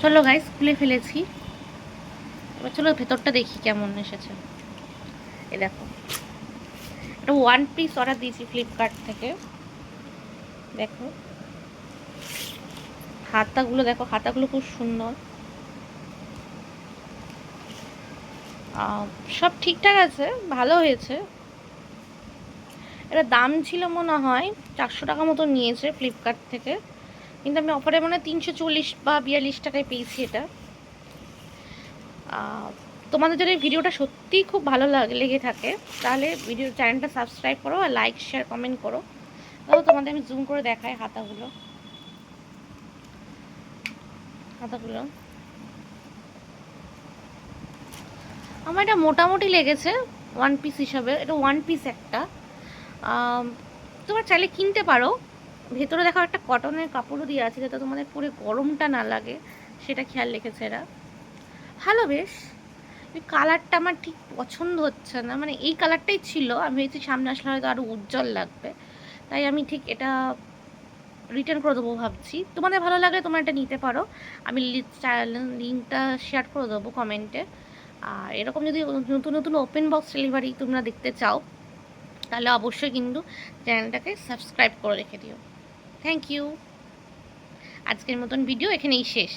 চলো গাইস, খুলে ফেলেছি। এবার চলো ভেতরটা দেখি কেমন এসেছে। এ দেখো, এটা ওয়ান পিস অর্ডার দিয়েছি ফ্লিপকার্ট থেকে। দেখো হাতাগুলো, দেখো হাতাগুলো খুব সুন্দর। সব ঠিকঠাক আছে, ভালো হয়েছে। এটা দাম ছিল মনে হয় 400 টাকা মতো নিয়েছে ফ্লিপকার্ট থেকে, কিন্তু আমি অফারে মনে হয় 340 বা 42 টাকায় পেয়েছি এটা। তোমাদের যদি ভিডিওটা সত্যিই খুব ভালো লেগে থাকে, তাহলে ভিডিও চ্যানেলটা সাবস্ক্রাইব করো আর লাইক শেয়ার কমেন্ট করো। তাহলে তোমাদের আমি জুম করে দেখাই হাতাগুলো। হাতাগুলো আমার এটা মোটামুটি লেগেছে ওয়ান পিস হিসাবে। এটা ওয়ান পিস একটা। তোমরা চাইলে কিনতে পারো। ভেতরে দেখো একটা কটনের কাপড়ও দিয়ে আছে, যাতে তোমাদের পুরো গরমটা না লাগে, সেটা খেয়াল রেখেছে এরা। ভালো বেশ। এই কালারটা আমার ঠিক পছন্দ হচ্ছে না, মানে এই কালারটাই ছিল, আমি ভেবেছি সামনে আসলে হয়তো আরও উজ্জ্বল লাগবে, তাই আমি ঠিক এটা রিটার্ন করে দেবো ভাবছি। তোমাদের ভালো লাগলে তোমরা এটা নিতে পারো। আমি লিঙ্কটা শেয়ার করে দেবো কমেন্টে। আর এরকম যদি নতুন নতুন ওপেন বক্স ডেলিভারি তোমরা দেখতে চাও, তাহলে অবশ্যই কিন্তু চ্যানেলটাকে সাবস্ক্রাইব করে রেখে দিও। Thank you. আজকের মতন ভিডিও এখানেই শেষ।